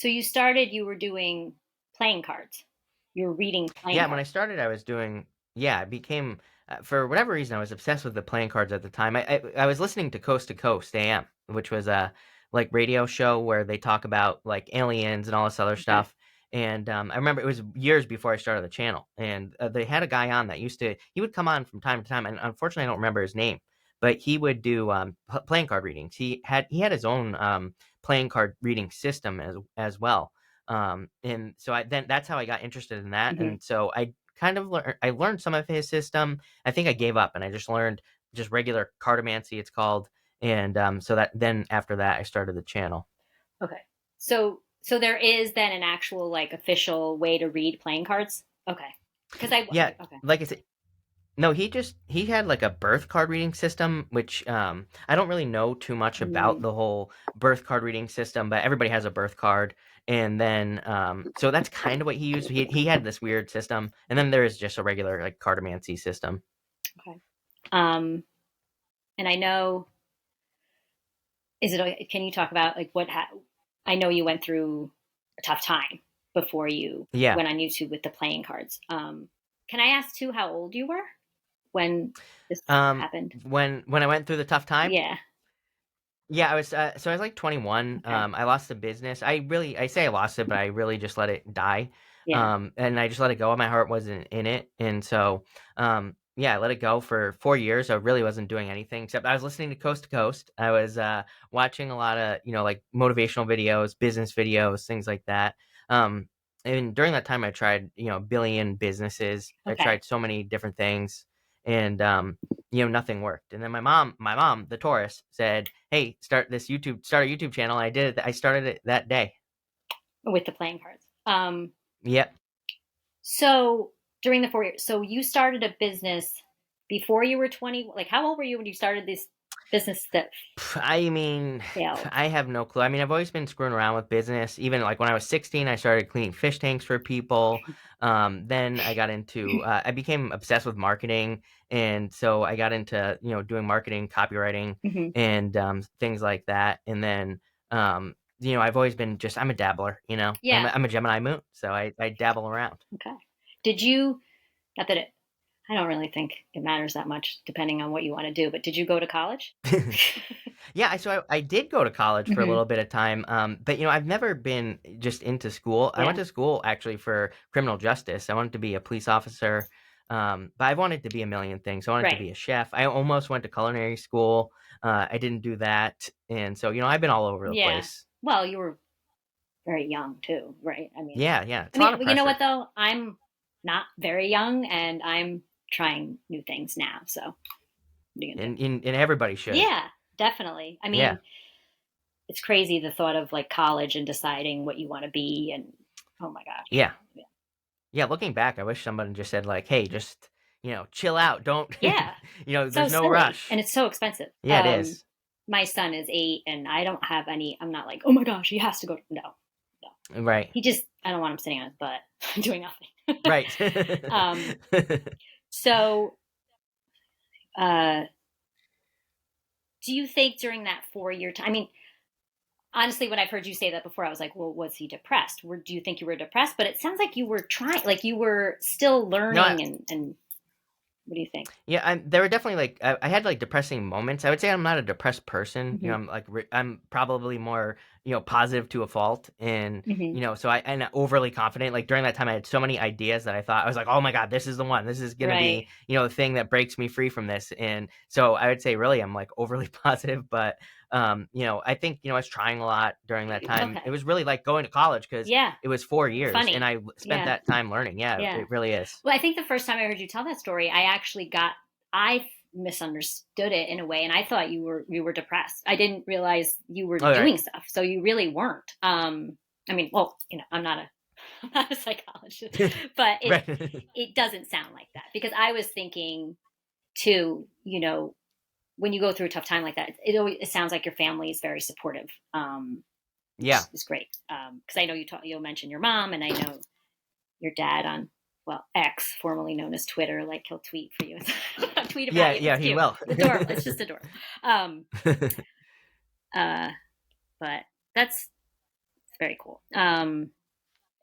So you were doing playing cards. You were reading playing Yeah, when I cards. started, I was doing. Yeah, I became for whatever reason I was obsessed with the playing cards at the time. I was listening to Coast AM, which was a like radio show where they talk about like aliens and all this other Okay. stuff. And I remember it was years before I started the channel, and they had a guy on that used to. He would come on from time to time, and unfortunately, I don't remember his name, but he would do playing card readings. He had his own playing card reading system as well. And so then that's how I got interested in that. Hmm. And so I learned some of his system. I think I gave up and I just learned just regular cartomancy, it's called. And so that then after that, I started the channel. Okay. So there is then an actual like official way to read playing cards. Okay. Because Yeah, okay. like I said, no, he had like a birth card reading system, which I don't really know too much about Mm, the whole birth card reading system, but everybody has a birth card. And then so that's kind of what he used. He had this weird system, and then there is just a regular like cartomancy system. okay. Um, and I know, is it? Can you talk about like I know you went through a tough time before you Yeah. went on YouTube with the playing cards. Can I ask too how old you were when this happened? When I went through the tough time, Yeah. yeah, I was like 21. Okay. I lost the business. I say I lost it, but I really just let it die. Yeah. And I just let it go. My heart wasn't in it, and so yeah, I let it go for 4 years. I really wasn't doing anything except I was listening to Coast to Coast. I was watching a lot of like motivational videos, business videos, things like that. Um, and during that time, I tried a billion businesses. I Okay. tried so many different things, and nothing worked. And then my mom, the Taurus, said, "Hey, start a YouTube channel." I did it. I started it that day. With the playing cards. Yep. So during the 4 years, so you started a business before you were 20. Like, how old were you when you started this business that I mean, failed? I have no clue. I mean, I've always been screwing around with business. Even like when I was 16, I started cleaning fish tanks for people. Then I became obsessed with marketing. And so I got into, doing marketing, copywriting, Hmm. and things like that. And then, I've always been I'm a dabbler, Yeah. I'm a Gemini moon. So I dabble around. Okay. Did you, not that I don't really think it matters that much depending on what you want to do, but did you go to college? Yeah, I did go to college for a Hmm. little bit of time, but I've never been just into school. I went Yeah. to school actually for criminal justice. I wanted to be a police officer, but I wanted to be a million things. I wanted to Right. be a chef. I almost went to culinary school. I didn't do that, and so I've been all over the Yeah. place. Well, you were very young too, right? Yeah, yeah, I it's a lot mean, of but you know what pressure, though? I'm not very young and I'm trying new things now. So what are you gonna do? and everybody should. Yeah, definitely. I Yeah, mean, it's crazy the thought of like college and deciding what you want to be and oh my gosh. yeah, yeah. Looking back, I wish someone just said like, "Hey, just chill out. Don't Yeah. So there's no silly and rush." it's so expensive. Yeah, it is. My son is 8 and I don't have any, I'm not like, oh my gosh, he has to go. No, no. Right. He just, I don't want him sitting on his butt doing nothing. Right. um, so, uh, do you think during that 4 year time, I mean, honestly, when I've heard you say that before, I was like, well, was he depressed? Do you think you were depressed? But it sounds like you were trying, like you were still No, learning and what do you think? yeah, there were definitely like I had like depressing moments. I would say I'm not a depressed person. Hmm. I'm like I'm probably more positive to a fault, and Hmm. so and overly confident. Like during that time, I had so many ideas that I thought I was like, oh my god, this is the one. This is gonna Right. be the thing that breaks me free from this. And so I would say really I'm like overly positive, but I think I was trying a lot during that time. It Okay. was really like going to college because Yeah. it was 4 years, and Funny. I spent Yeah. that time learning. Yeah, Yeah. it really is. Well, I think the first time I heard you tell that story, I misunderstood it in a way, and I thought you were depressed. I didn't realize you were All right, doing stuff, so you really weren't. I mean, well, I'm not a I'm not a psychologist, but it right. it doesn't sound like that because I was thinking too. When you go through a tough time like that, it sounds like your family is very supportive, which Yeah. is great. Because I know you'll mention your mom, and I know your dad on well X, formerly known as Twitter. Like he'll tweet for you, tweet Yeah, about you. yeah, It's he cute. will. It's adorable. It's just adorable. Um, uh, but that's Very cool.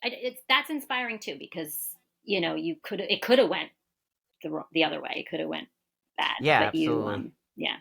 It's that's inspiring too because it could have went the other way. It could have went bad, Yeah, but you absolutely. yeah.